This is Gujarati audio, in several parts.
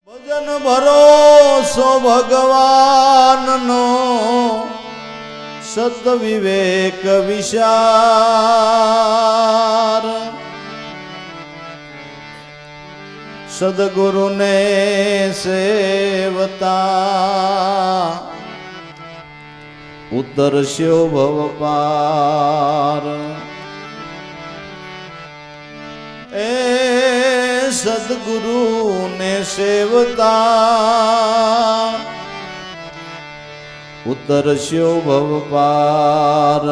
ભજન ભરોસો ભગવાનનો સત વિવેક વિચાર સદગુરુને સેવતા ઉતરસ્યો ભવ પાર એ સદગુરુને સેવતા ઉતરસ્યો ભવ પાર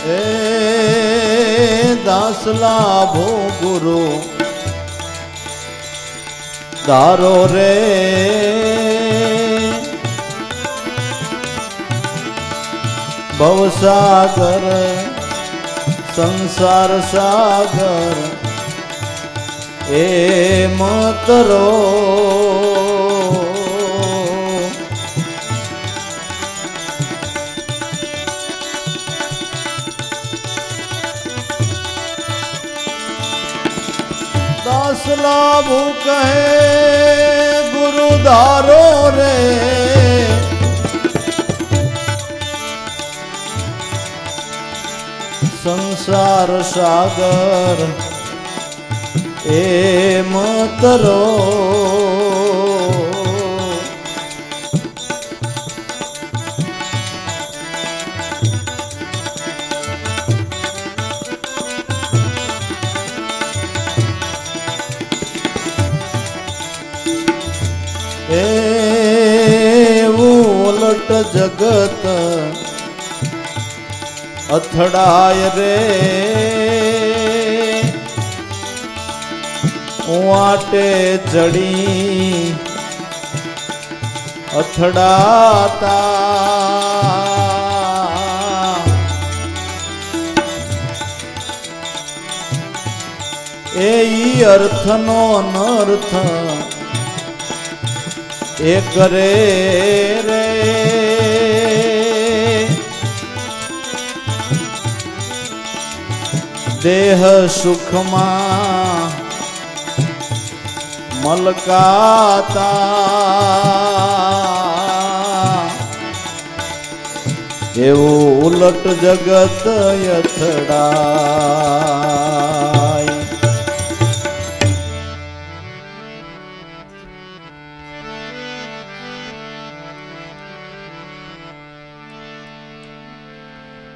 એ દાસ લાભો ગુરુ ધારો રે ભવસાગર સંસાર સાગર એ મતરો દાસ લાભુ કહે ગુરુ ધારો રે સંસાર સાગર એ મતરો ઉલટ જગત અથડાય રે વાટે ચડી અથડાતા એ અર્થનો અનર્થ એ કરે રે દેહ સુખમાં મલકાતા એવું ઉલટ જગત અથડાય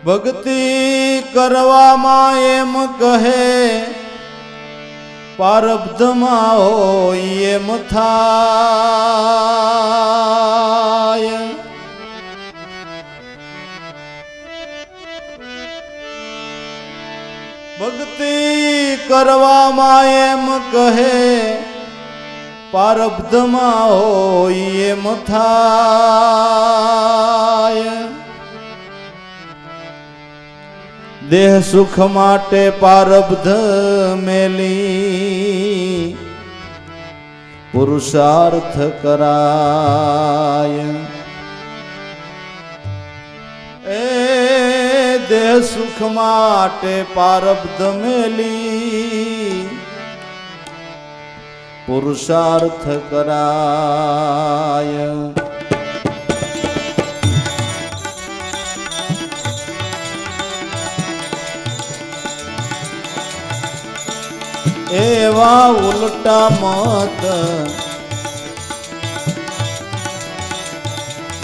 ભક્તિ કરવામાં એમ કહે પારબ્ધમાં હોય એમ થાય ભક્તિ કરવામાં એમ કહે પારબ્ધમાં હોય એમ થાય દેહ સુખ માટે પારબ્ધ મેલી પુરુષાર્થ કરાય એ દેહ સુખ માટે પારબ્ધ મેલી પુરુષાર્થ કરાય એવા ઉલટા મત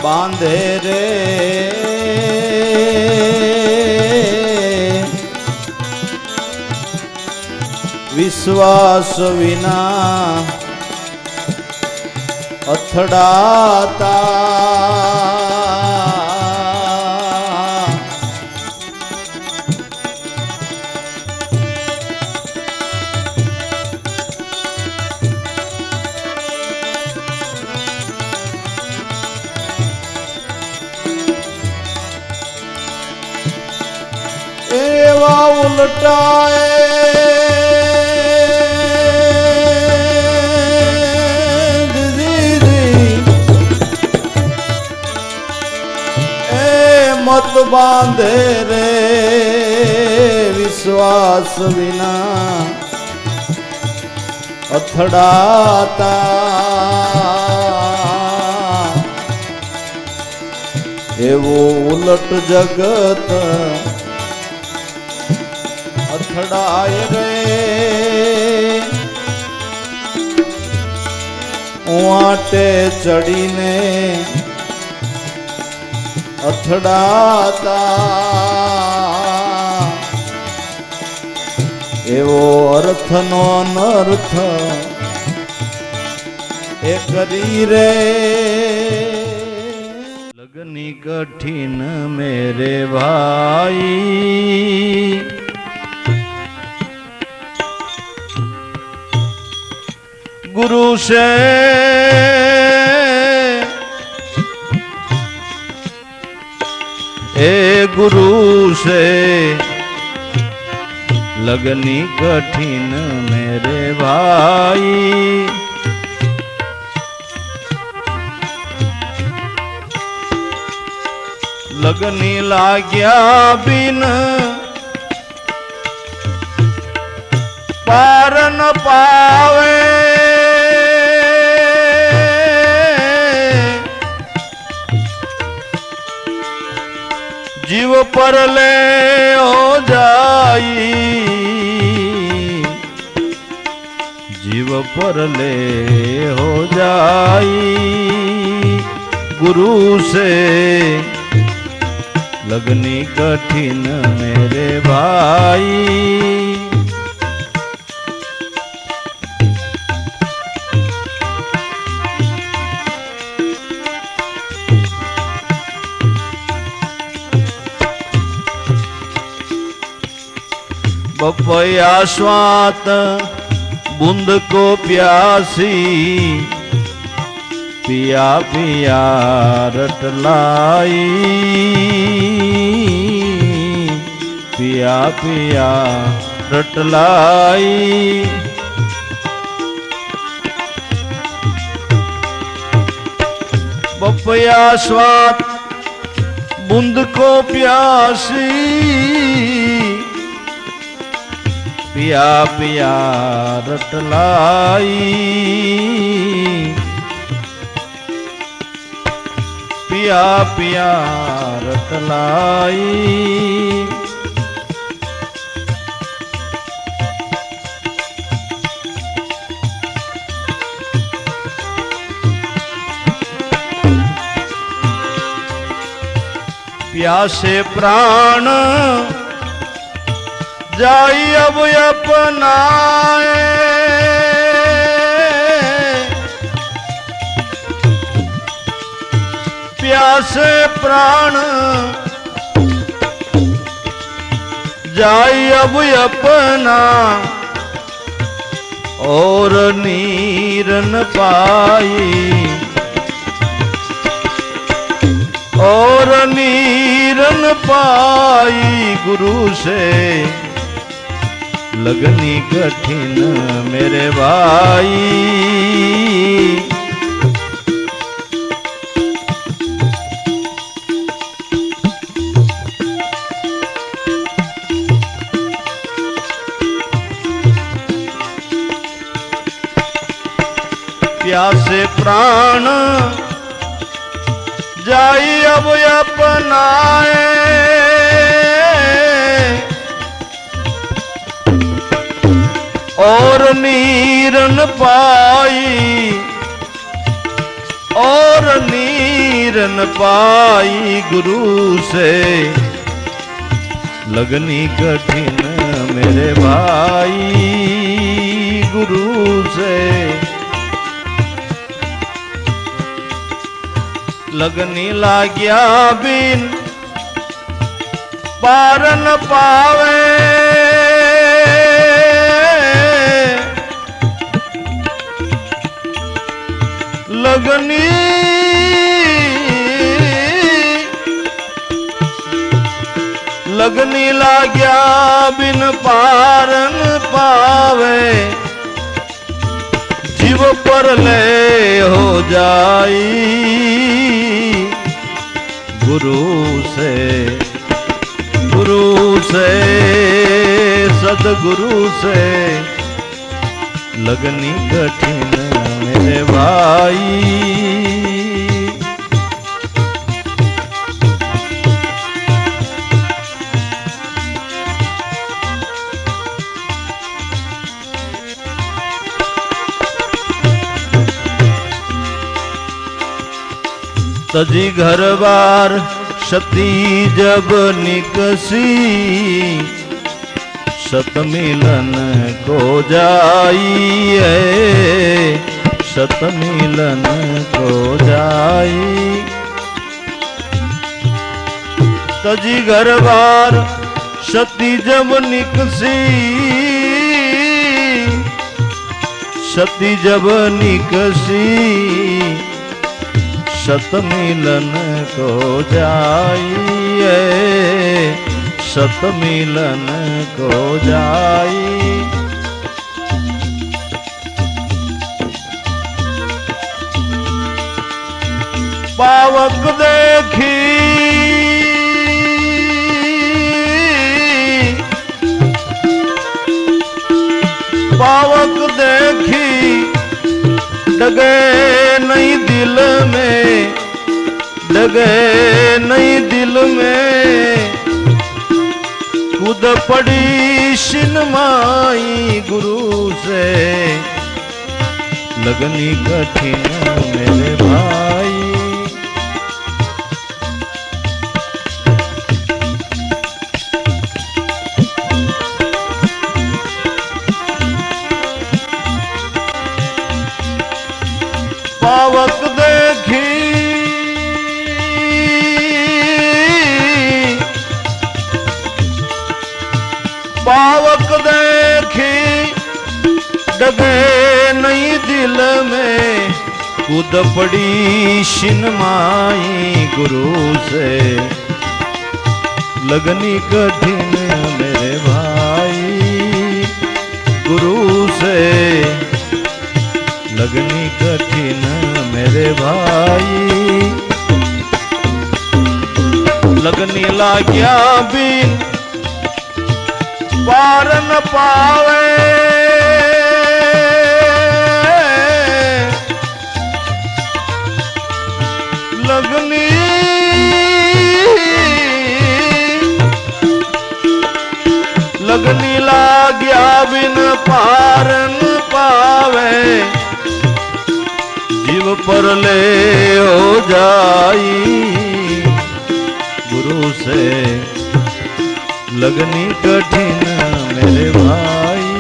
બાંધે રે વિશ્વાસ વિના અથડાતા એવા ઉલટાએ बांधे रे विश्वास विना અથડાતા એવું ઉલટ જગત અથડાય રે વાટે ચડીને અથડાતા એવો અર્થનો અનર્થ એ કરી રે લગની કઠિન મેરે ભાઈ गुरु से गुरु से लगनी कठिन मेरे भाई लगनी लाग्या बिन पार न पावे जीव पर ले हो जाई जीव पर ले हो जाई गुरु से लगनी कठिन मेरे भाई पपया स्वात बूंद को प्यासी पिया पिया रटलाई पिया पिया रटलाई पपया स्वात बूंद को प्यासी पिया पिया रटलाई पिया पिया रटलाई प्यासे प्राण जाई अब अपनाए प्यासे प्राण जाई अब अपना और नीर न पाई और नीर न पाई गुरु से लगनी कठिन मेरे भाई प्यासे प्राण जाई अब अपनाए और नीरन पाई और नीरन पाई गुरु से लगनी कठिन मेरे भाई गुरु से लगनी लाग्या बिन पार न पावे लगनी लगनी लाग्या बिन पार न पावे जीव पर ले हो जाई गुरु से सदगुरु से लगनी कठिन मेरे भाई। तजी घर बार सती जब निकसी, सत मिलन को जाइए, सत मिलन को जाई। तजी घर बार सती जब निकसी, सती जब निकसी, सत मिलन को जाइए, सत मिलन को जाई। पावक देखी पावक देखी डगे नहीं दिल में, डगे नहीं दिल में, कूद पड़ी शिनमाई गुरु से लगनी कठिन मेरे भाई। पावक देखी पावक देखी डगे नहीं दिल में, कूद पड़ी शिनमाई गुरु से लगनी कठिन मेरे भाई। गुरु से लगनी कठिन मेरे भाई। लगनी लाग्या बिन पार न पावे, लगनी लगनी लाग्या बिन पार न पावे, जीव पर ले हो जाई गुरु से लगनी कठिन मेरे भाई।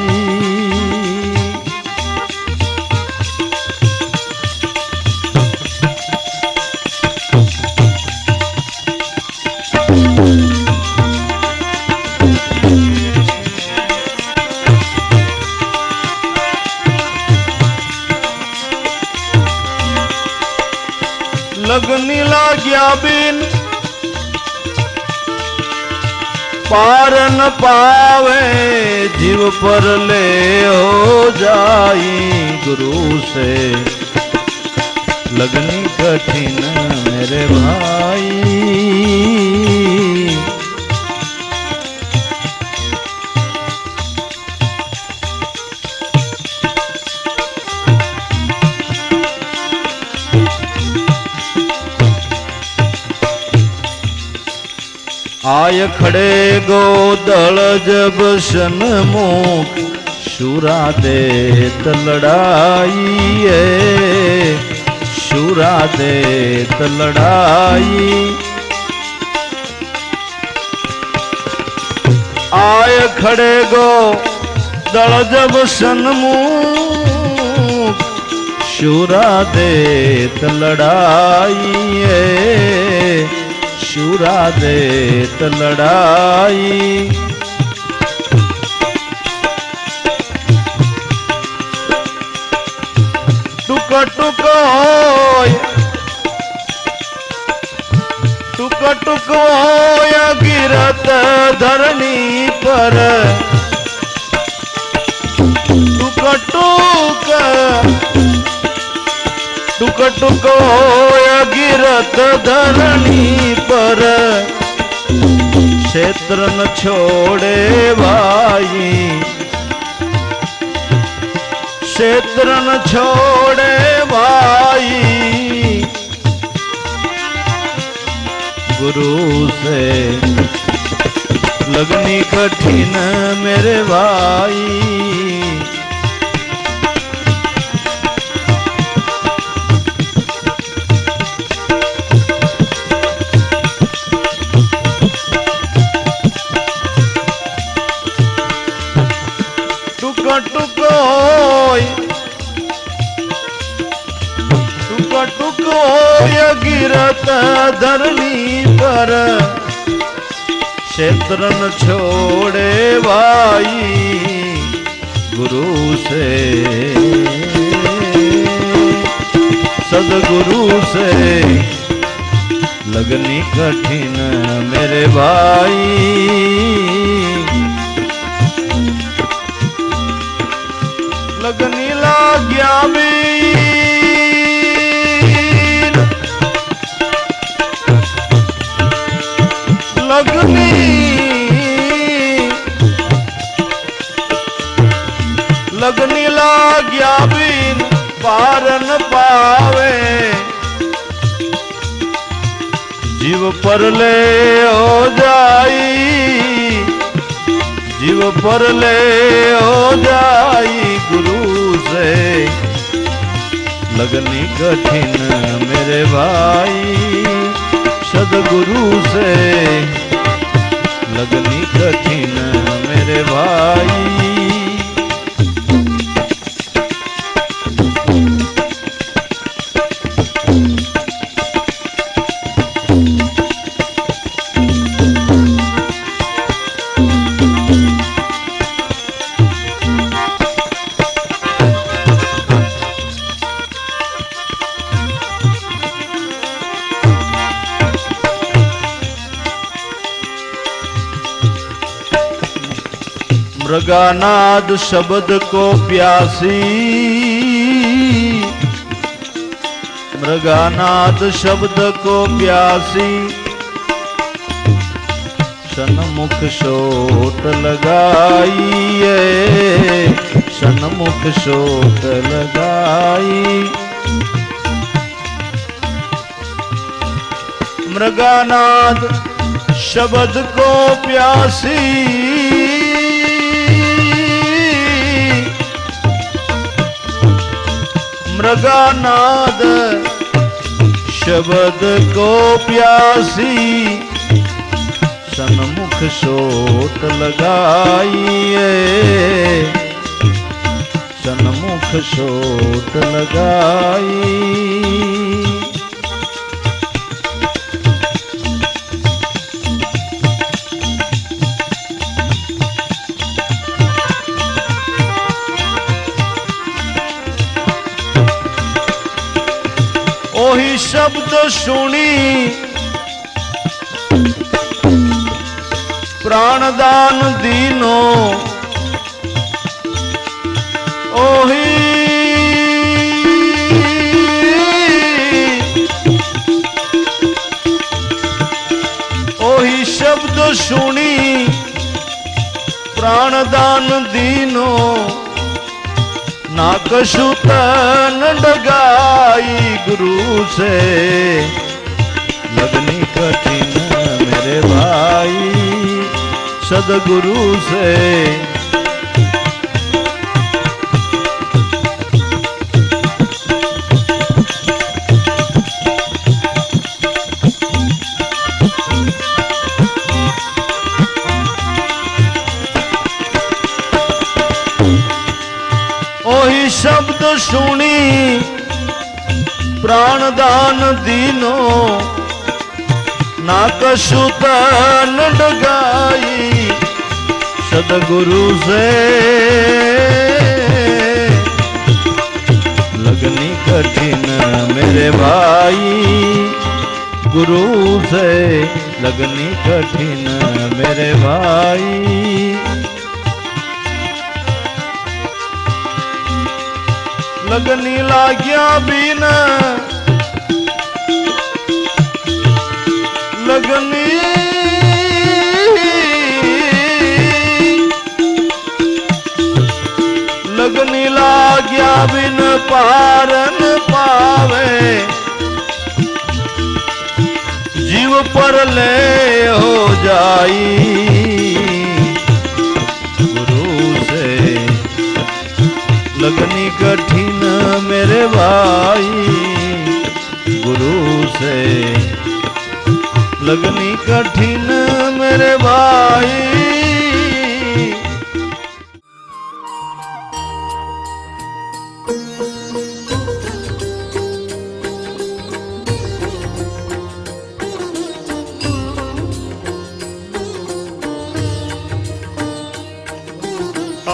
लगनी लाग्या बिन पार न पावे, जीव पर ले हो जाई गुरु से लगनी कठिन मेरे भाई। आय खड़े गोदल जब सन्मुख, शूरा देत लड़ाई है, शूरा देत लड़ाई। आय खड़े गोदल जब सन्मुख, शूरा देत लड़ाई है, शूरा देत लड़ाई। टुक टुक होय, टुक टुक होय गिरत धरनी पर, टुक टुक टुक टुक होय गिरत धरनी पर, से क्षेत्र न छोड़े भाई, क्षेत्र न छोड़े भाई, गुरु से लगनी कठिन मेरे भाई। टुक टुक गिरत धरनी पर, क्षेत्र न छोड़े भाई, गुरु से सदगुरु से लगनी कठिन मेरे भाई। लगनी लाग्या बीन, लगनी लगनी लाग्या बीन पार न पावे, जीव पर ले हो जाई, जीव पर ले हो जाई, गुरु से लगनी कठिन मेरे भाई, सदगुरु से लगनी कठिन मेरे भाई। मृगानाद शब्द को प्यासी, मृगानाद शब्द को प्यासी, सन्मुख शोट लगाई, सन्मुख शोट लगाई। मृगानाद शब्द को प्यासी, मृगानाद शब्द को प्यासी, सन्मुख शोट लगाई, सन्मुख शोट लगाई। ओही शब्द सुनी प्राणदान दीनो, ओही ओही शब्द सुनी प्राणदान दीनो, ना कछु तन डगाई, गुरु से लगनी कठिन मेरे भाई, सदगुरु से ओही शब्द सुनी प्राणदान दीनो, ना कछु तन डगाई, सदगुरु से लगनी कठिन मेरे भाई, गुरु से लगनी कठिन मेरे भाई। लगनी लाग्या बिन, लगनी आज्ञा बिन पारन पावे जीव पर ले हो जाई गुरु से लगनी कठिन मेरे भाई गुरु से लगनी कठिन मेरे भाई।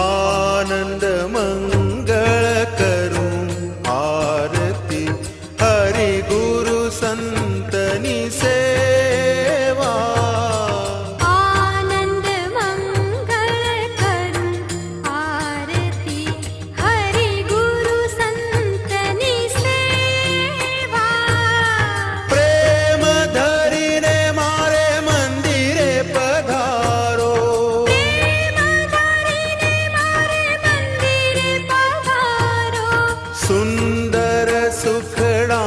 आनंद मंगल करूं आरती हरि गुरु संतनी सेवा। आनंद मंगल करूं आरती हरि गुरु संतनी सेवा। प्रेम धरीने मारे मंदिरे पधारो प्रेम धरीने मारे मंदिरे पधारो। सुंदर सुखड़ा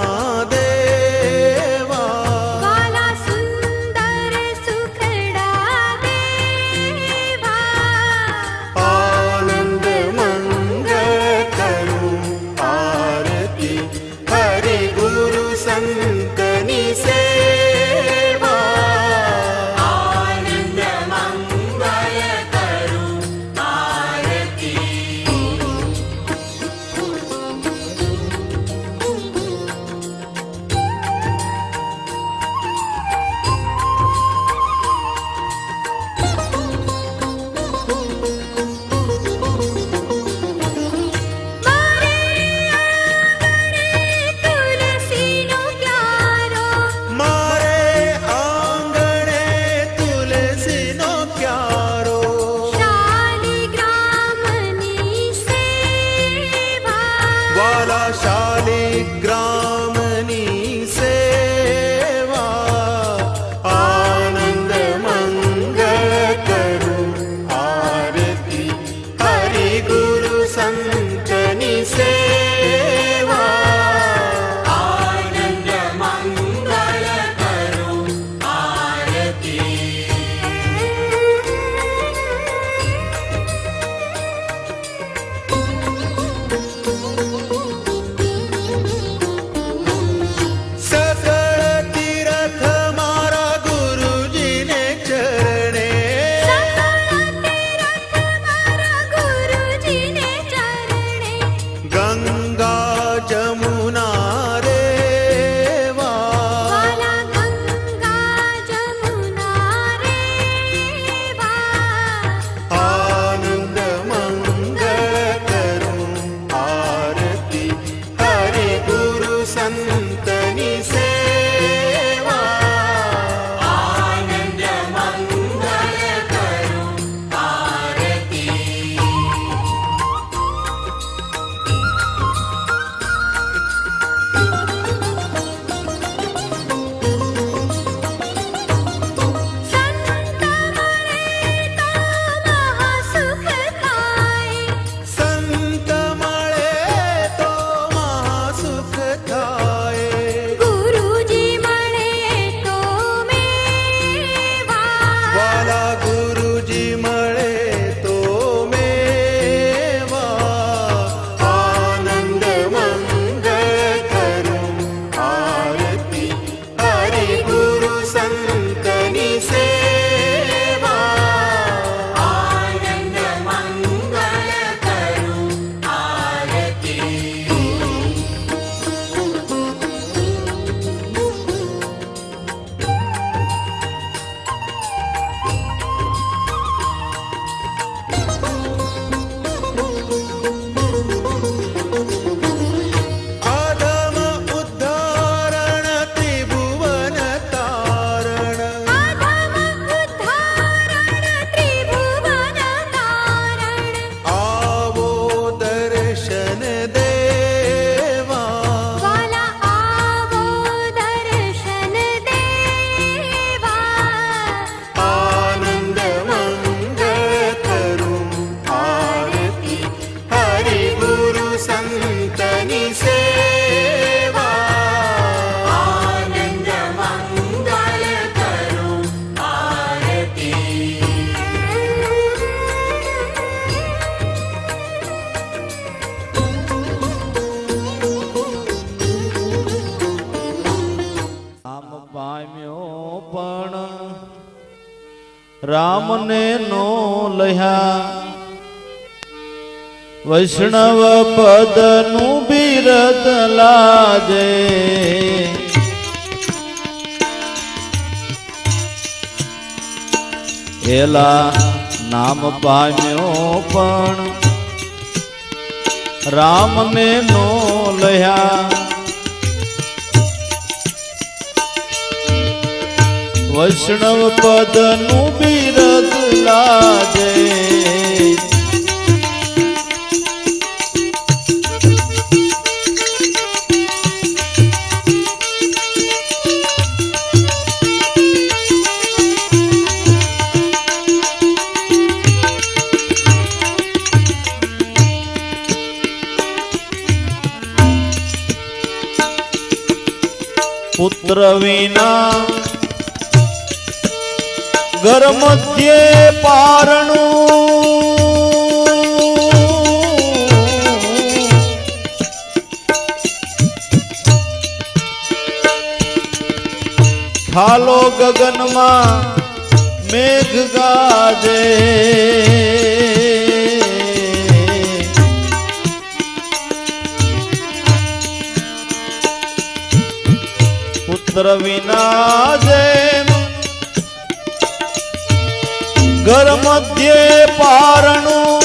देवा। वाला सुंदर सुखड़ा देवा। आनंद मंगल करूं आरती हरि गुरु संतनी सेवा। आनंद मंगल करूं आरती। मारे आंगणे तुलसीनो प्यारो। शालिग्रामनी सेवा। वाला शालिग्रामनी सेवा। आनंद मंगल करूं आरती हरि गुरु संतनी सेवा। आनंद मंगल करूं आरती। सकळ तीर्थ मारा गुरुजी ने चरणे। गुरुजी ने चरणे। गंगा जमुना रेवा। वाला गंगा जमुना रेवा। आनंद मंगल करूं आरती हरि गुरु संतनी सेवा। आनंद मंगल करूं आरती। રામને નો લહ્યા વૈષ્ણવ પદનું બિરદ લાજે એલા નામ પામ્યો પણ રામને નો લહ્યા વૈષ્ણવ પદનું બિરદ લાજે પુત્ર વિના ઘર મધ્યે પારણું ખાલો ગગનમાં મેઘ ગાજે પુત્ર વિના જેમ ઘર મધ્યે પારણું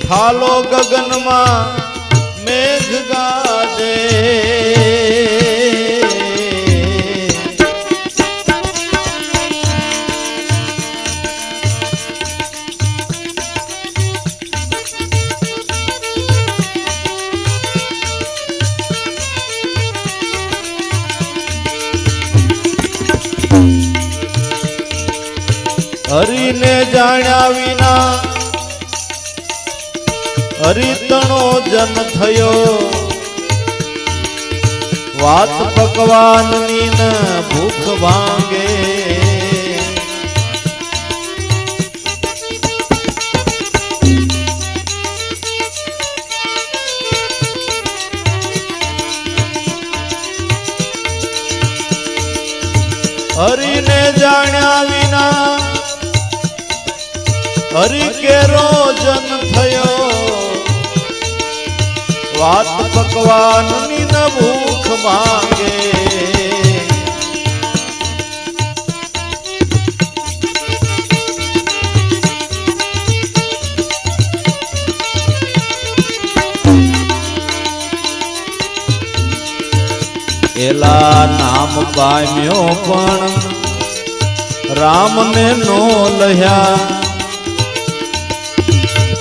ખાલો ગગનમાં મેઘ ગાજે હરિને જાણ્યા વિના હરિતણો જન થયો વાત પકવાનની ન ભૂખ ભાંગે હરિને જાણ્યા વિના હરિ કેરો જન થયો વાત પકવાનની ન ભૂખ માંગે એલા નામ પામ્યો પણ રામને નો લહ્યા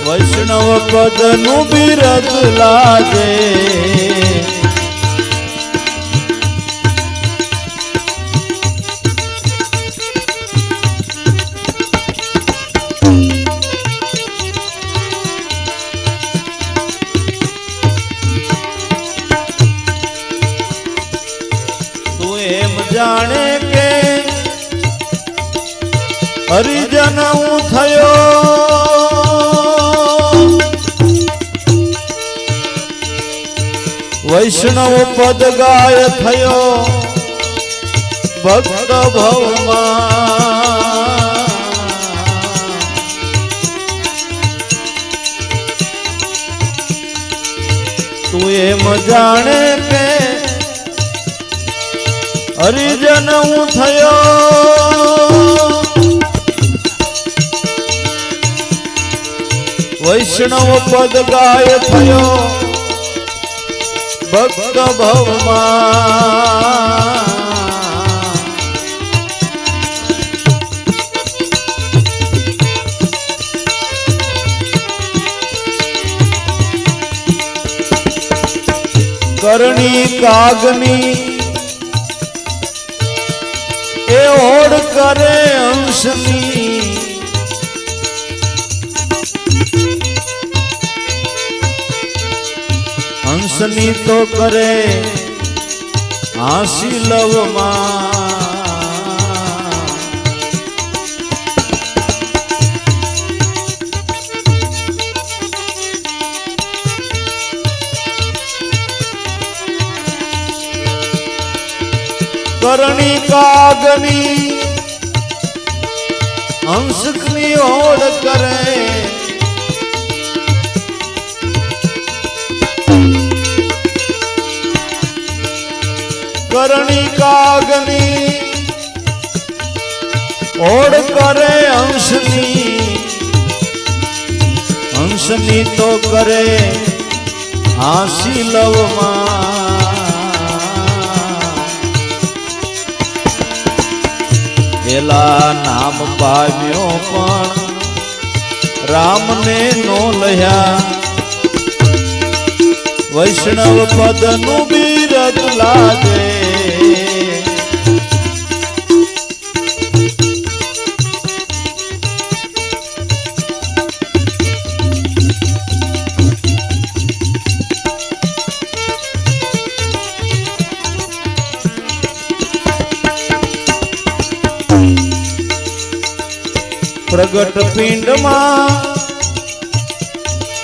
વૈષ્ણવ પદનું બિરદ લાજે તું એમ જાણે કે હરિજન હું થયો વૈષ્ણવ પદ ગાય થયો ભક્ત ભવમાં તું એમ જાણે કે હરિજન હું થયો વૈષ્ણવ પદ ગાય થયો ભક્ત ભવમાં કરણી કાગની એ ઓડ કરે અંશની હંસની તો કરે હાંસી લવમાં કરણી કાગની હંસની ઓળ કરે કરણી કાગની ઓળ કરે હંસની તો કરે હાંસી લવમાં પેલા નામ પામ્યો પણ રામને નો લયા વૈષ્ણવ પદનું બિરદ લાગે પ્રગટ પિંડમાં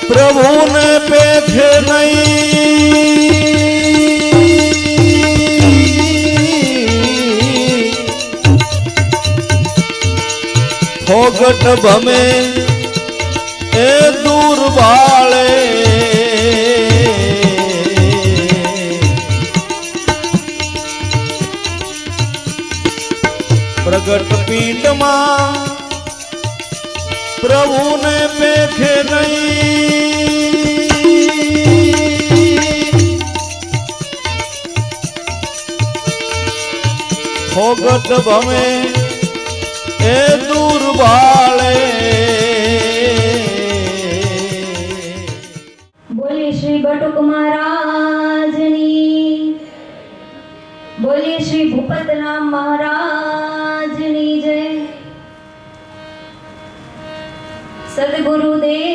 પ્રભુને પેખે નહીં ફોગટ ભમે એ દૂર બાળે પ્રગટ પિંડમાં પ્રભુને પેખે નહીં ફોગટ ભમે એ દૂર બાળે બોલીએ શ્રી બટુક મહારાજની બોલીએ શ્રી ભૂપતરામ મહારાજની જય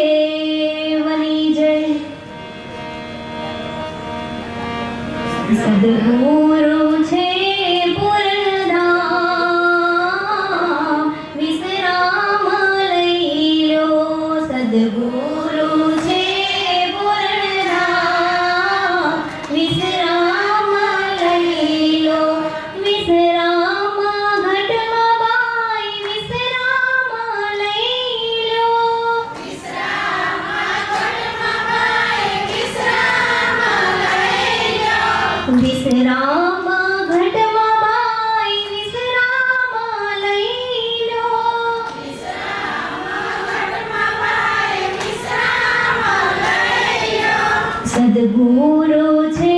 સદગુરુદેવની જય સદગુરુ છે પૂર્ણધામ વિશ્રામ લઈ લો સદગુરુ છે પૂર્ણધામ વિશ્રામ લઈ લો વિશ્રામ ઘટમાં બાઈ વિશ્રામ લઈ લો વિશ્રામ ઘટમાં બાઈ વિશ્રામ લઈ લો સદગુરુ છે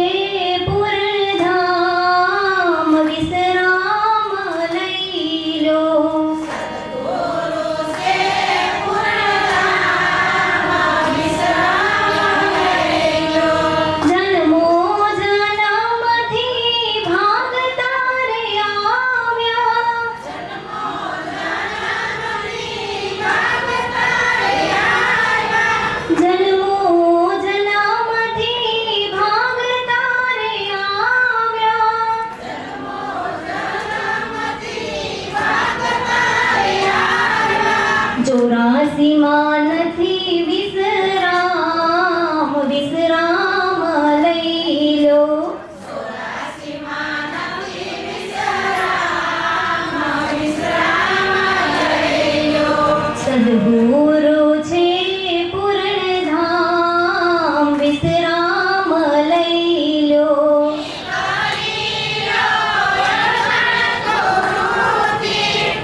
પૂર્ણધામ વિશ્રામ લઈ લો જન્મો જન્મથી ભાગતા રે આવ્યા જન્મો જન્મથી ભાગતા રે આવ્યા 84 માં નથી વિશ્રામ વિશ્રામ લઈ લો સદગુરુ છે પૂર્ણધામ વિશ્રામ લઈ લો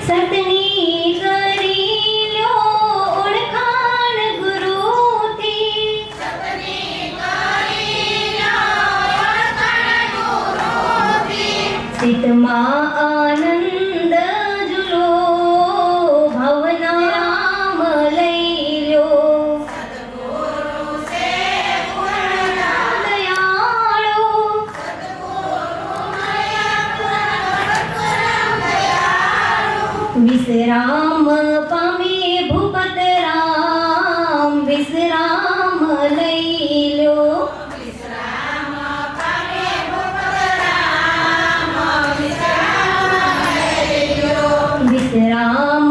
સતની કરી લો ઓળખાણ ગુરુથી સિદ્ધમાં આનંદ જુલો ભવના રામ લઈ લો દયાળુ વિશ્રામ પામે ભૂપતરામ વિશ્રામ લઈ લો વિશ્રામ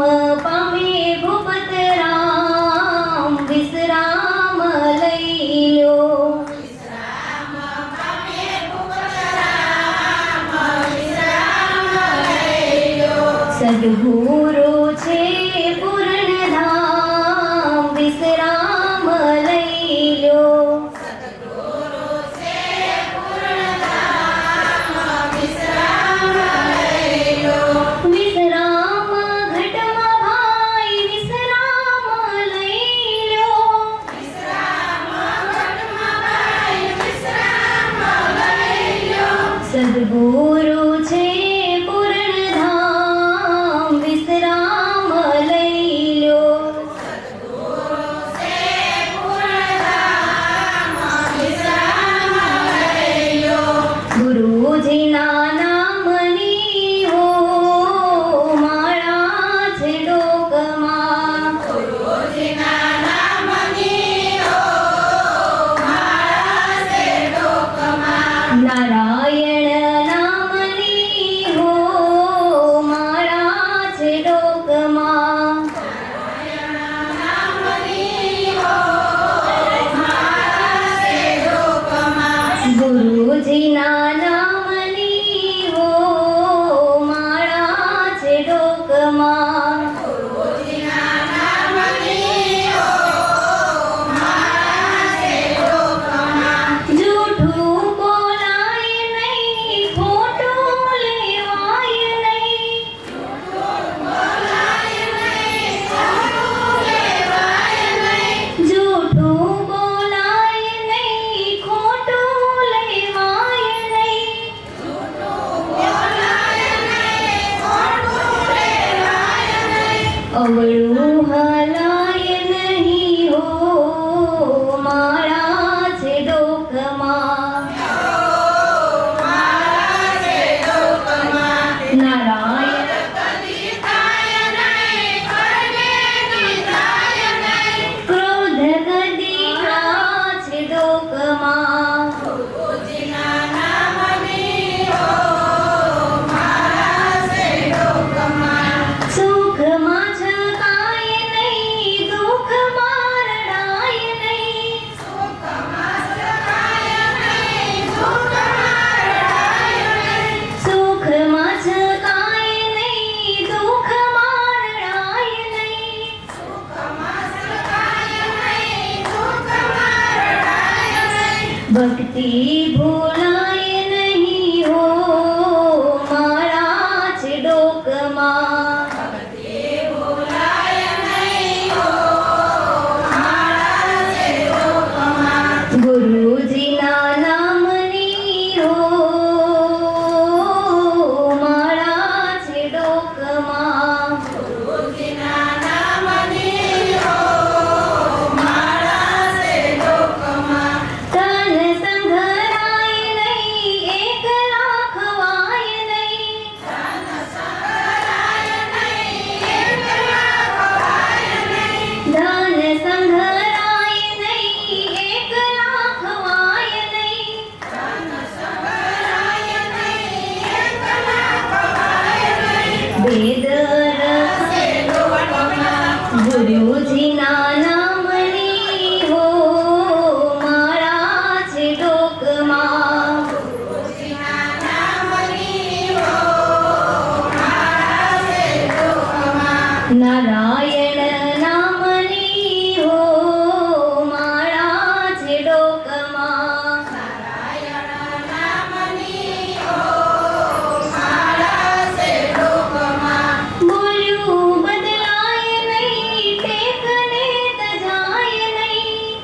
પામે ભૂપતરામ વિશ્રામ લઈ લો વિશ્રામ બોલું હલાય નહીં હો મારા છે ડોકમાં નારાયણ ક્રોધ કદી આ છે ડોકમાં સુખમાં છકાય નહીં દુઃખમાં રડાય નહીં સુખમાં છકાય નહીં દુઃખમાં રડાય નહીં ભક્તિ ભૂલાય નહીં હો મારા છે ડોકમાં ગુરુજીના નામની હો મારા છે ડોકમાં તન સંઘરાય નહીં એકલા ખવાય નહીં ધન સંઘરાય નહીં એકલા ખવાય નહીં વેદ ગુરુજીના નામની હો મારા છે ડોકમાં નારાયણ નામની હો મારા છે ડોકમાં બોલ્યું બદલાય નહીં ટેકને તજાય નહીં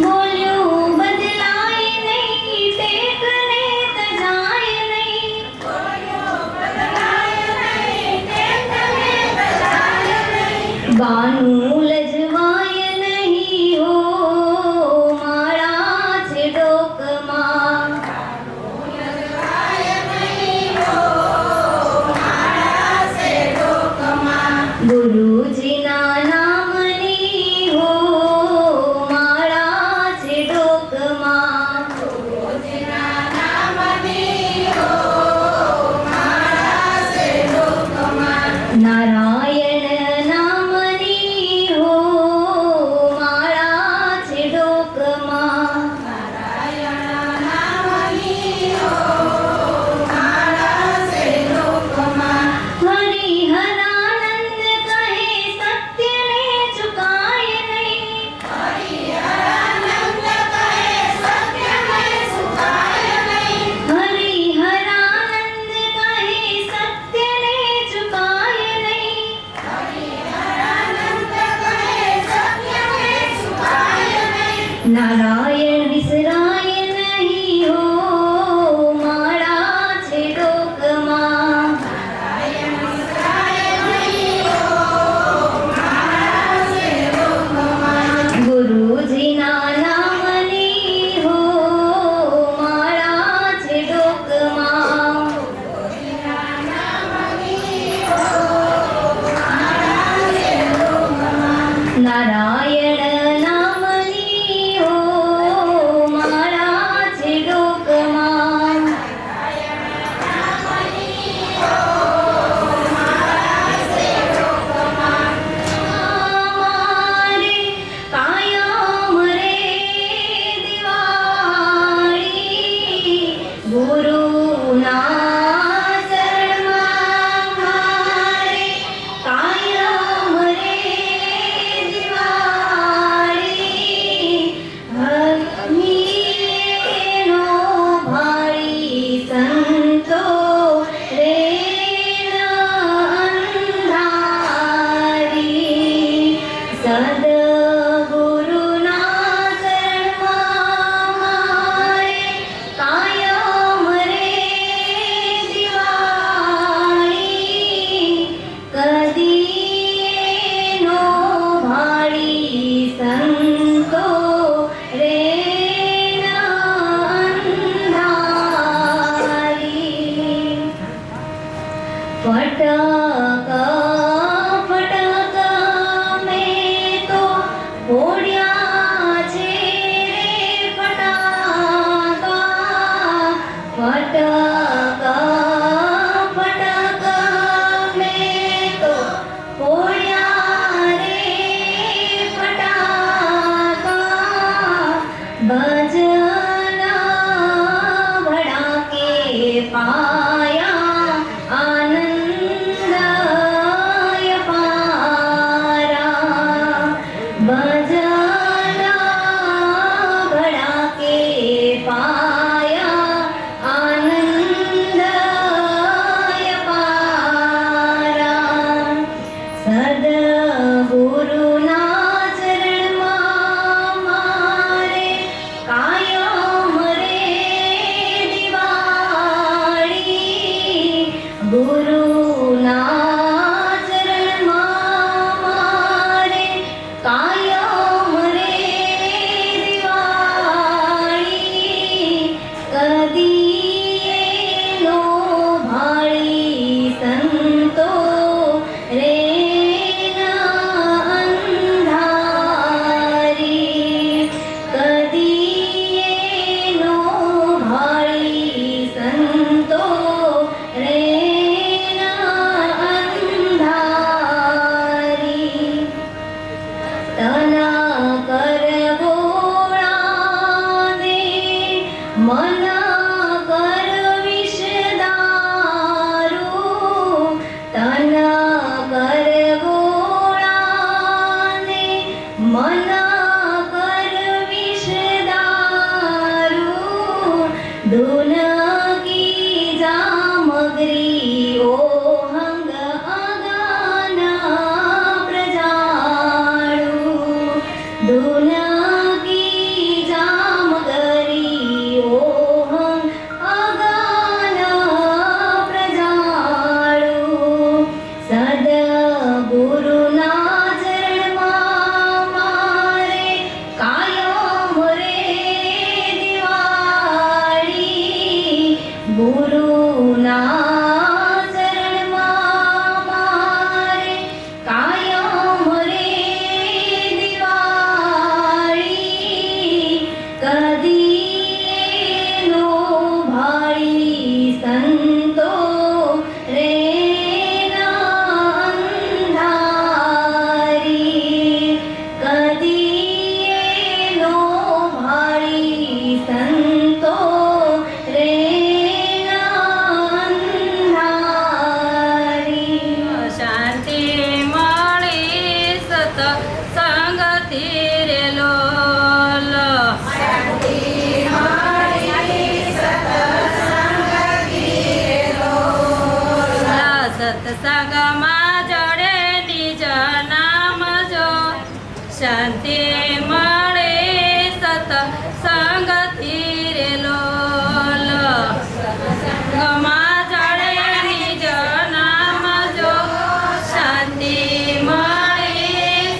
બોલ્યું બદલાય નહીં ટેકને તજાય નહીં ફટકા ફટકા મેં તો ફોડ્યા છે રે ફટાકા. ફટકા ફટકા મેં તો ફોડ્યા રે ફટાકા. ભજન ભડાકે પાયા આનંદય પારા. ભજન ભડાકે પાયા આનંદય પારા. સદગુરુના ચરણમાં મારે કાયમ રે દિવાળી. ગુરુના ચરણમાં મારે કાયમ રે દિવાળી. કદીએ નો ભાળી સંતો રે અંધારી. કદીએ નો ભાળી સંતો રે અંધારી. તના કરગોળા દે મન કર વિષદારૂ. તના કરગોળા દે મન કર વિષદારૂ. ધૂનકી જામગરી ઓહંગ અગાના પ્રજાળુ. ધૂનકી જામગરી ઓહંગ અગાના પ્રજાળુ. સદગુરુના ચરણમાં મારે કાયમ રે દિવાળી. ગુરુના ચરણમાં મારે કાયમ રે દિવાળી. કદીએ નો ભાળી સંતો રે અંધારી. કદીએ નો ભાળી સંતો રે અંધારી. શાંતિ મળી સત્સંગથી રે લોલ. સત્સંગમાં જડે નિજ નામ જો. શાંતિ મળે સત્સંગથી રે લોલ. સત્સંગમાં જડે નિજ નામ જો. શાંતિ મળે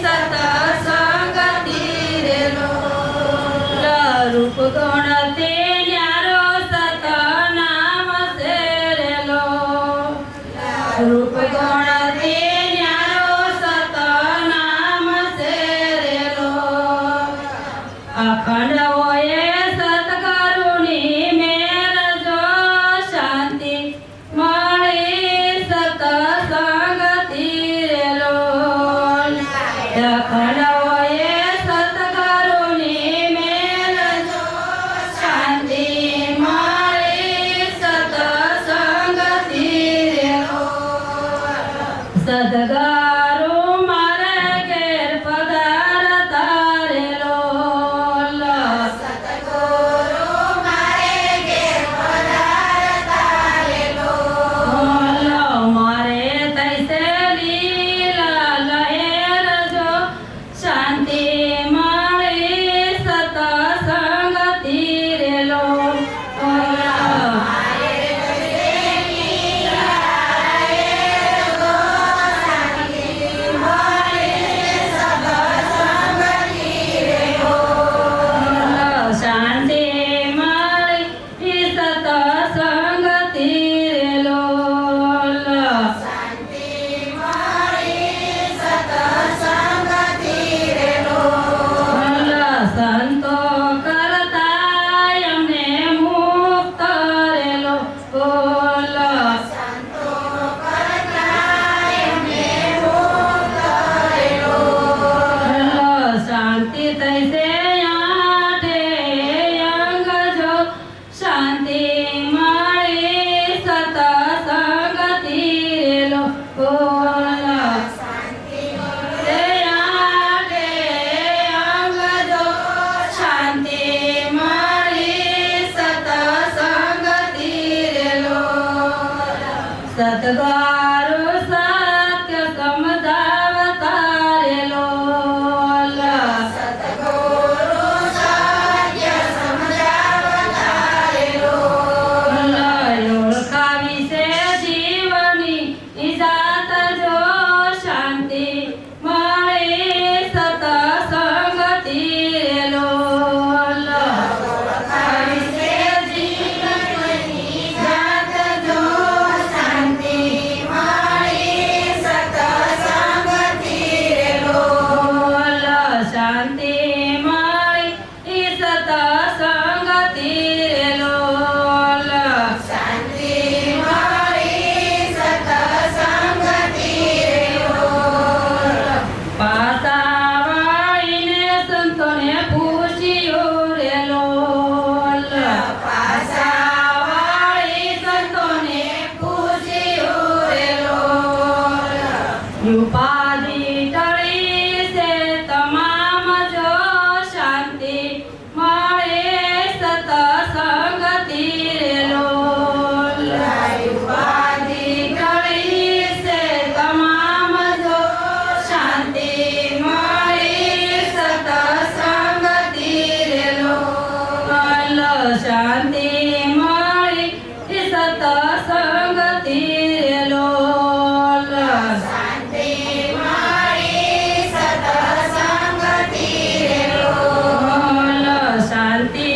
સત્સંગથી રે લોલ. રૂપ ગુણ તે ન્યારો સતનામ છે રે લોલ. રૂપ ગુણ તે ન્યારો સતનામ છે રે લોલ. અખંડ હોય સતગુરુની મેર જો. શાંતિ મળે સત્સંગથી રે લોલ. અખંડ હોય સતગુરુની મેર જો. શાંતિ મળે સત્સંગથી રે લોલ. સદગુરુ મારે ઘેર પધારતા રે લોલ. સદગુરુ મારે ઘેર પધારતા રે લોલ. મારે તૈસે લીલા લહેર જો. સતગુરુ સત્ય સમજાવતા રે લોલ સતગુરુ સત્ય સમજાવતા રે લોલ ઓળખાવી છે જીવની જાત જો શાંતિ મળે સતસંગતિ રે લોલ ઓળખાવી છે જીવનની જાત જો શાંતિ મળી સતસંગતિ રે લોલ શાંતિ મળી સતસંગતિ રે લોલ શાંતિ મળી સતસંગતિ રે લોલ પાસા વાળીને સંતોને પૂછ્યું રે લોલ પાસા વાળી સંતોને પૂછ્યું રે લોલ ઉપાધિ ટળી છે તમામ જો શાંતિ મળે સતસંગતિ રે લોલ ઉપાધિ ટળી છે તમામ જો શાંતિ મળી સતસંગતિ રે લોલ શાંતિ મળી સતસંગતિ રે લોલ શાંતિ મળી સતસંગતિ રે લોલ શાંતિ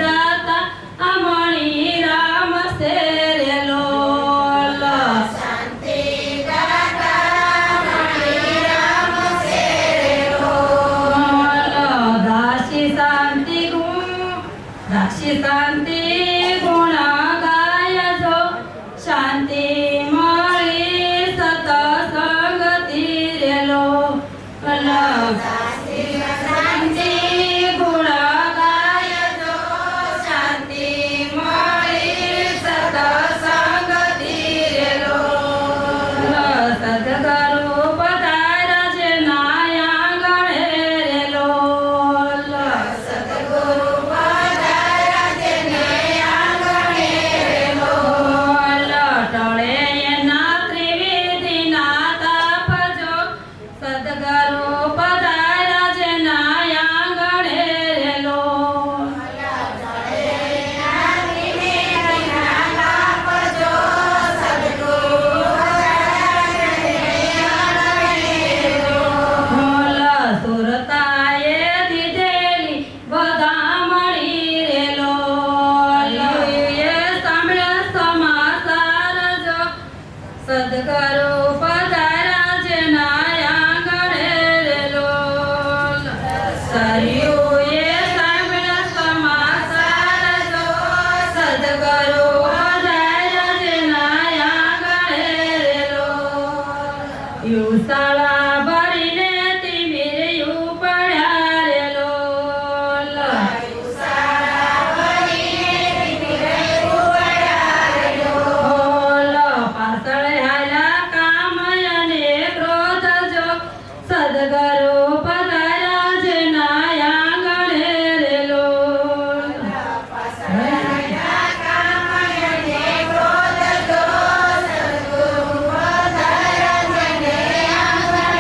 દાતા અમણી રામ સે રે લોલ શાંતિ દાતા મણી રામ સે રે લોલ દાસી શાંતિ ગુણ ગાય જો શાંતિ મળી સતસંગતિ રે લોલ શાંતિ ગુણ ગાય જો શાંતિ મળી સતસંગતિ રે લોલ સદગુરુ પધાર્યા છે નાયા ગણે રે લોલ સતગુરુ પધાર્યા છે આંગણે રે લોલ ટળે એના ત્રિવિધિ ના તાપ જો સદગુરુ પધાર્યા છે નાયા ગણે રે લોલ સુરતાએ દીધેલી વધામણી રે લોલ એ સાંભળ્યા સમાચાર જો સદગુરુ પધાર્યા છે નાયા ગણે રે લોલ સરયુએ સાંભળ્યા સમાચાર જો સદગુરુ પધાર્યા છે નાયા ગણે રે લોલ યુસાળા ભરીને તિમિર્યું પડ્યા રે લોલ ઓલ પાછળ હાલ્યા કામ અને ક્રોધ જો સદગુરુ પધાર્યા છે નાયા ગણે રે લોલ ક્રોધ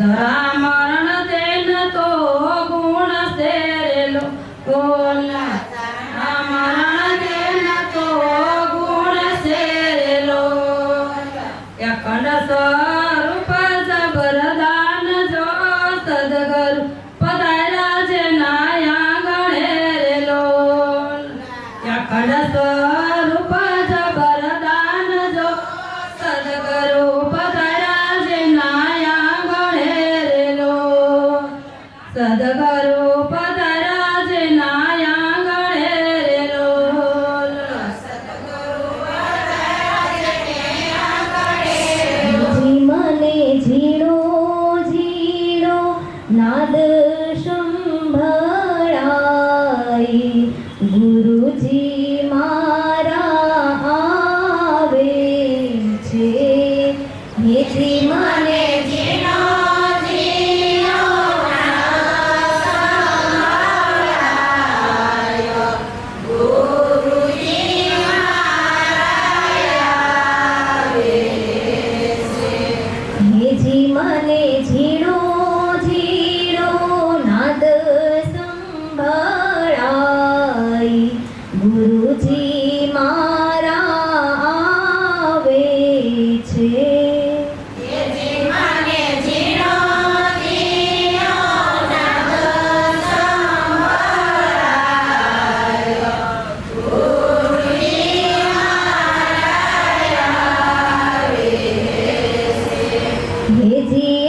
ધરા મરણ તેન તો ગુણ સેરેલો ઓલા ધરા મરણ તેન તો ગુણ સેરેલો અખંડ સ્વરૂપ જબરદાન જો સદગુરુ પધાર્યા છે નાયા ગણેરેલો અખંડ સ્વરૂપ જબરદાન જો સદગુરુ પધાર્યા છે નાયા ગણેરેલો સદગુરુ પધાર્યા છે નાયા ગણેરેલો જી મને ઝીણો ઝીણો નાદ સંભળાય ગુરુજી મારા આવે છે જી મને ઝીણો ઝીણો જી મને ઝીણો ઝીણો નાદ સંભળાય ગુરુજી મારા આવે છે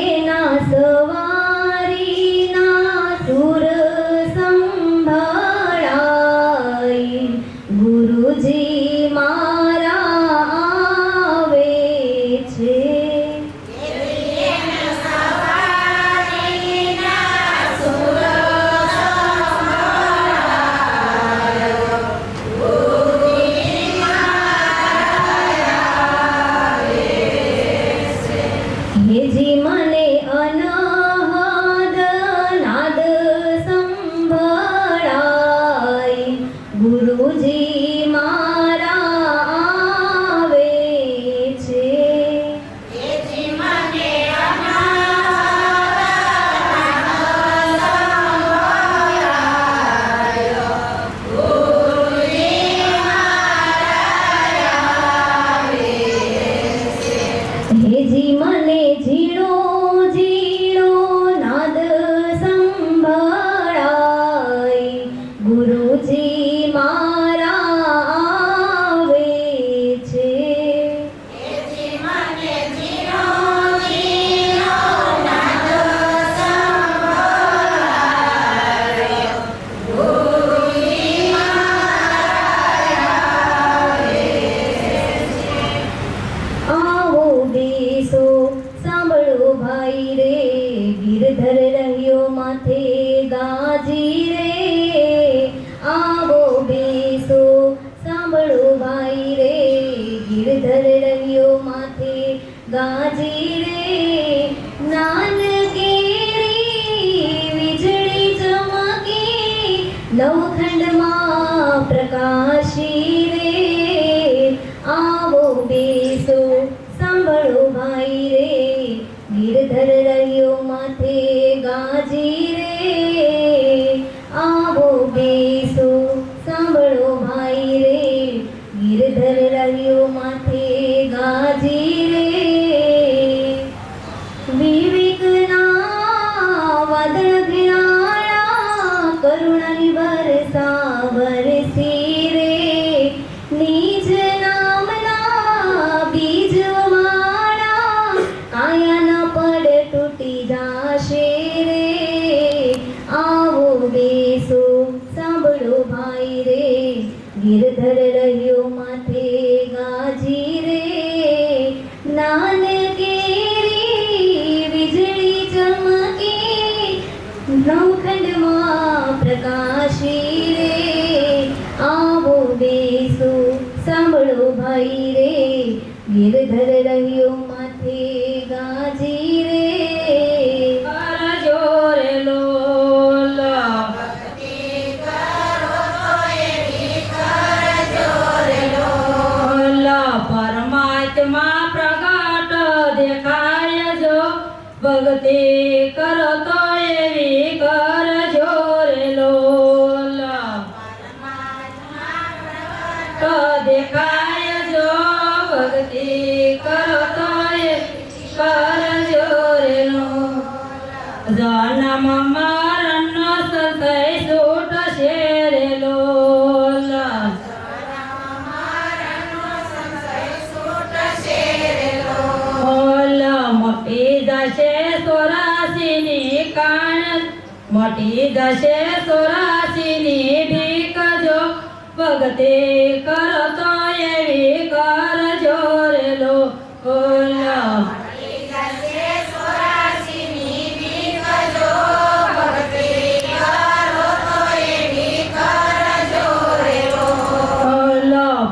એના સવારીના સુર સંભળાય ગુરુજી મારા આવે છે જી મને અનહદ નાદ સંભળાય ગુરુજી મારા આવે છે જી મને ઝીણો ઝીણો નાદ સંભળાય ગુરુજી મારા આવે છે આવો બેસો સાંભળો ભાઈ રે ગિરધર રહ્યો માથે ગાજી રે આવો બેસો સાંભળો ભાઈ રે ગિરધર રહ્યો માથે ગાજી રે નાન કેરી વીજળી ચમકી નવખંડમાં પ્રકાશી રે આવો બેસો સાંભળો ભાઈ રે ગિરધર રહ્યો માથે ગાજી રે આવો બેસો સાંભળો ભાઈ રે ગિરધર રહ્યો માથે ગાજી રે વિવેકના વાદળ ઘેરાયા કરુણાની વરસા વરસી રે નિજ નામના બીજ વાળા કાયા ન પડ તૂટી જાશે રે આવો બેસો સાંભળો ભાઈ રે ગિરધર રહ્યો માથે ગાજી રે નાન કેરી વીજળી ચમકી નવખંડમાં પ્રકાશી રે આવો બેસો સાંભળો ભાઈ રે ગિરધર રહ્યો માથે ગાજી રે કરજો રે લોલ પરમાત્મા પ્રગટ દેખાય જો ભગતે કરો તો એવી કરજો રે લોલ તો દેખાય જો ભક્તિ કરો તો એવી કરજો રે લોલ જન્મ મરણનો સંશય છૂટશે રે લોલ મોટી જશે 84ની કાણ મોટી જશે 84ની ભીખ જો ભક્તિ કરો તો એવી કરજો રે લોલ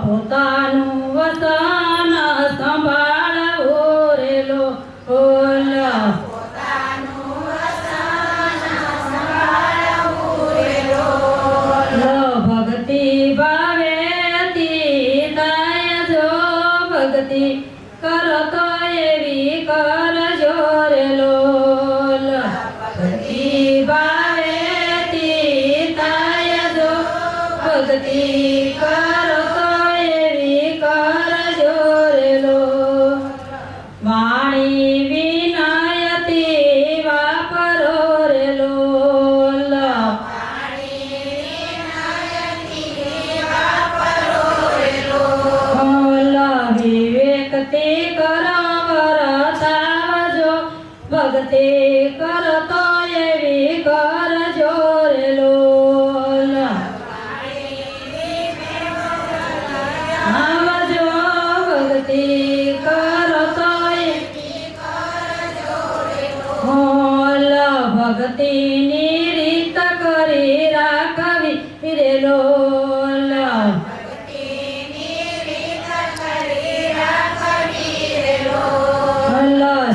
પોતાનું વતન સંભાળવું રે લોલ ભક્તિ ભાવેથી થાય જો ભક્તિ કરો તો એવી કરજો રે લોલ ભક્તિ ભાવેથી થાય જો ભક્તિ કરો તો એવી કરજો રે લોલ વાણી વિનયથી વાપરો રે લોલ વિવેકથી કરો વરતાવજો ભક્તિ કરો તો એવી કરજો રે લોલ આવજો ભક્તિ કરો તો મોલ ભક્તિની રીત કરી રાખવી રે લોલ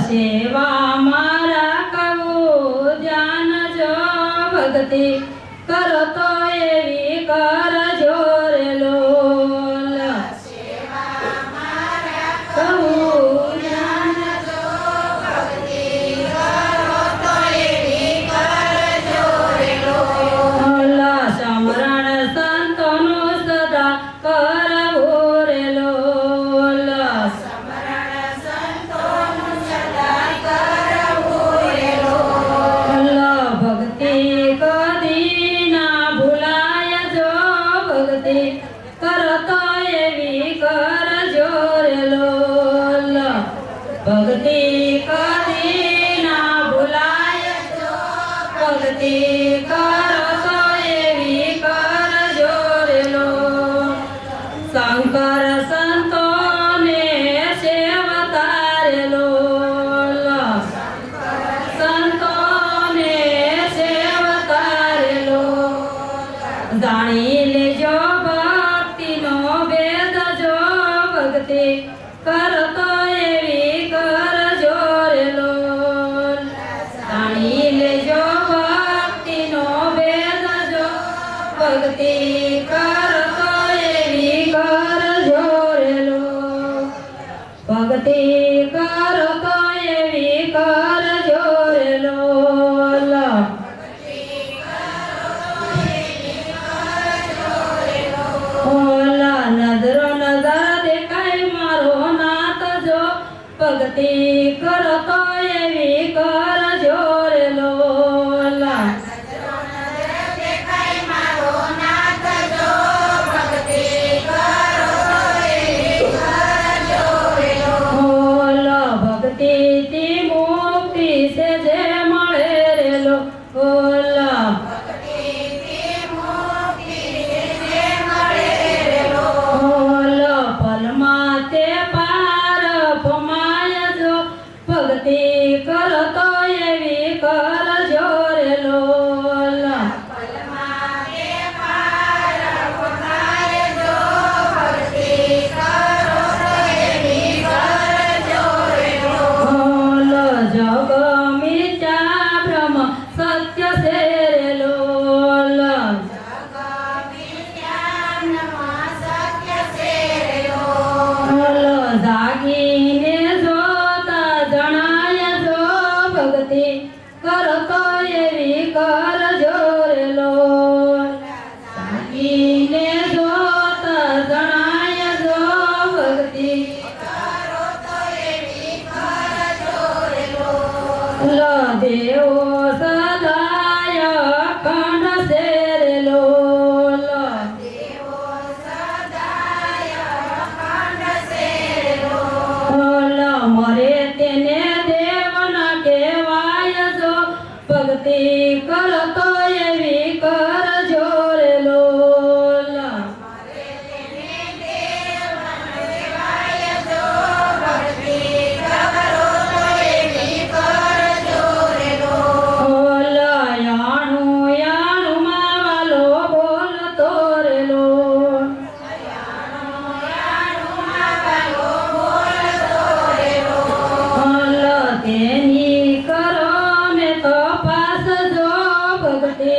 સેવામાં રાખવું ધ્યાન જો ભક્તિ કરો તો એવી કરજો રે લોલ કહું ધ્યાન સમરણ સંતોનું સદા કરવું રે લોલ ભક્તિ કદી ના ભૂલાય જો ભક્તિ કરતો એવી કરજો રે લોલ તાકીને જોતા જણાય જો ભક્તિ દેવો સદાય અખંડ છે રે લોલ લોલ મરે તેને દેવ ના કહેવાય જો ભક્તિ કરતો એવી કરજો રે લોલ યાણું યાણું માવાલો બોલતો રે લોલ તેની કરો ને તપાસ જો ભક્તિ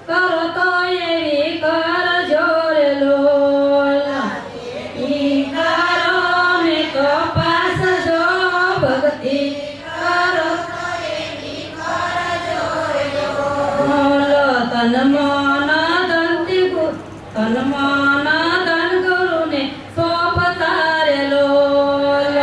કરતો એવી કરજો રે લોલ ઈ કરો ને તપાસ જો ભક્તિ કરતો એવી કરજો રે લોલ તન મન ધન ગુરુ ને સોંપતા રે લોલ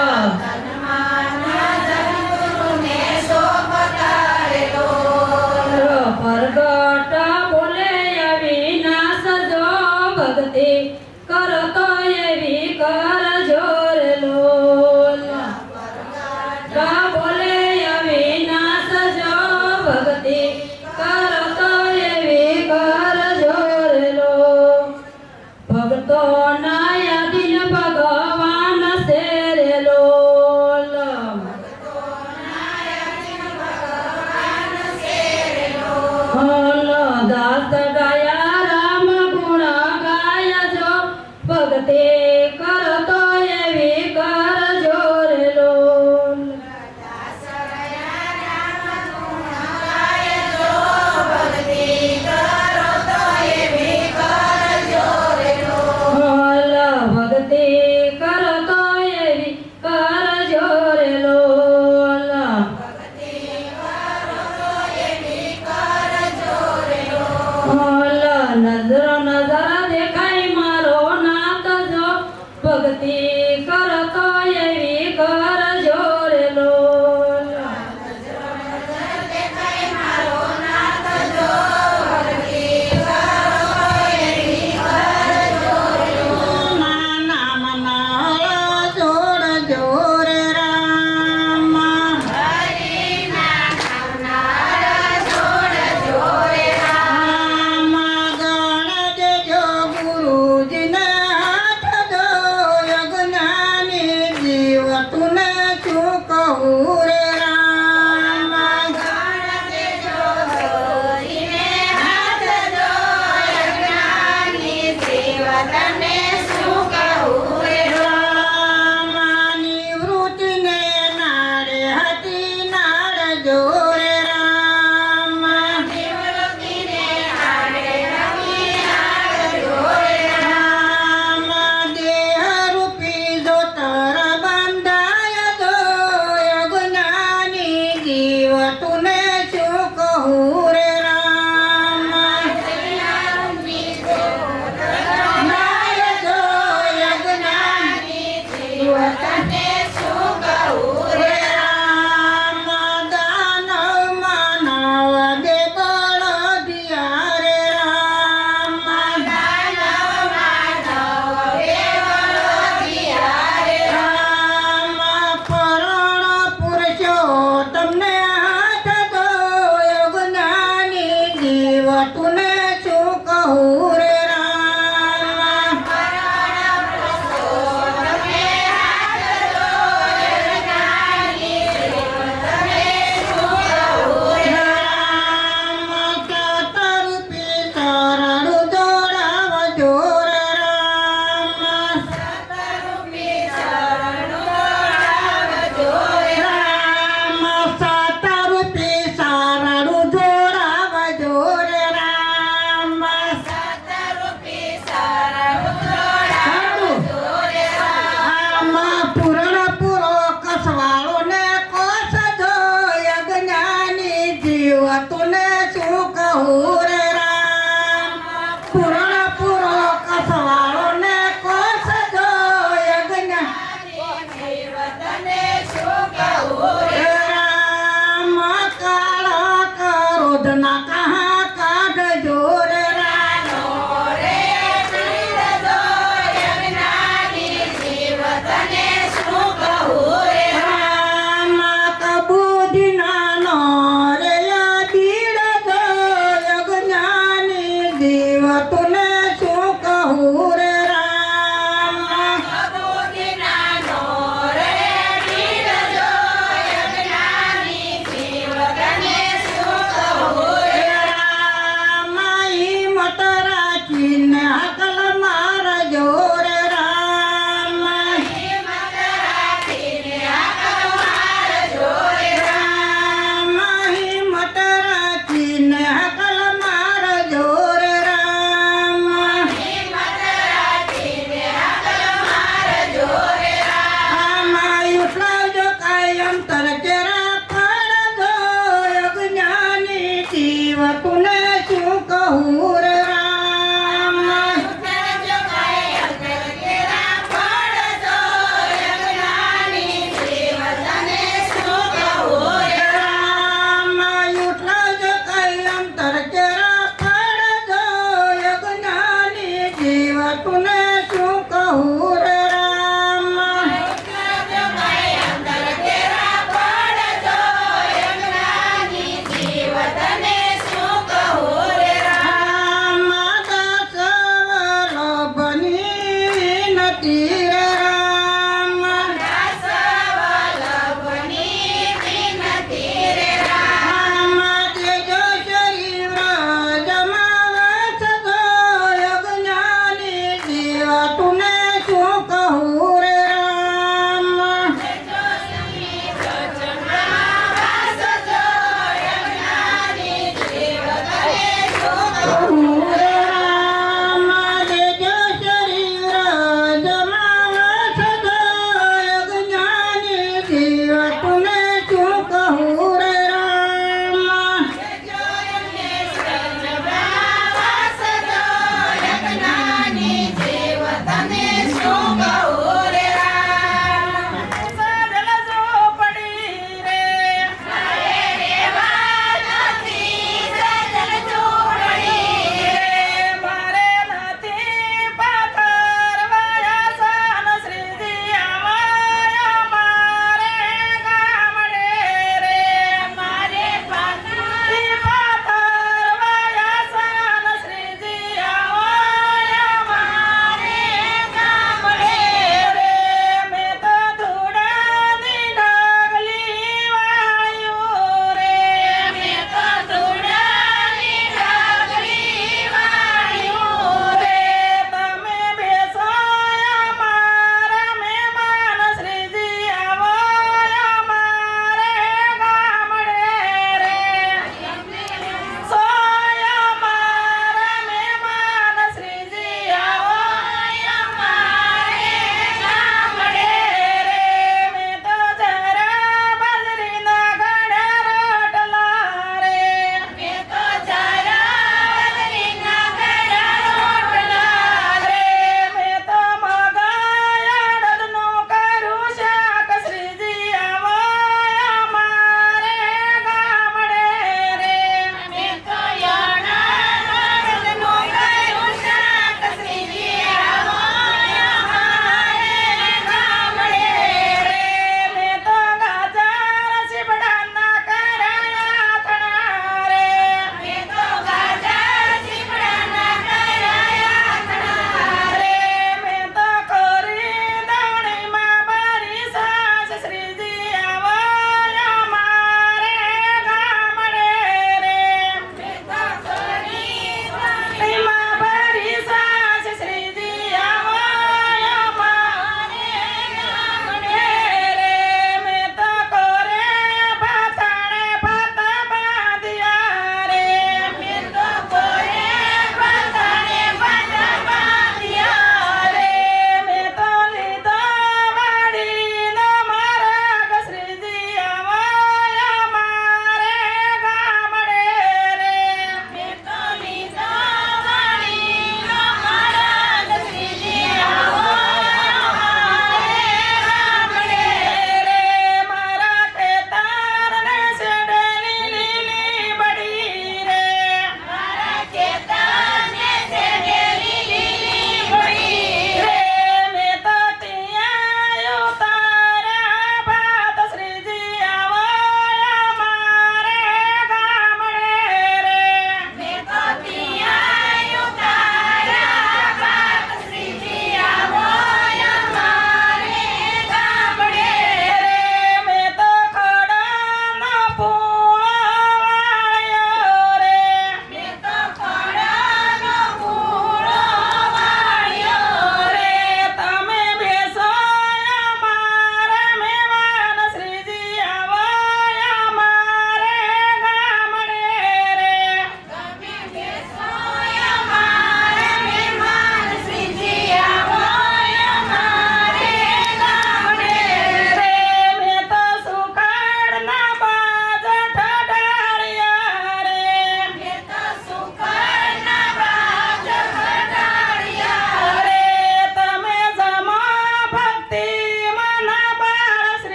પ્રગટ બોલે અવિનાશ જો ભક્તિ કરતો એવી કરજો રે લોલ બોલે અવિનાશ જો ભક્તિ કરતો એવી કરજો રે લોલ ભક્તો ના યાદીન ભગવાન છે રે લોલ દાસ ગાયા રામ ગુણ ગાય જો ભક્તિ કરતો એવી કરજો રે લોલ ભક્તિ કરતો એવી કરજો રે લોલ નજર નજર દેખાય મારો નાથ જો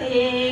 તે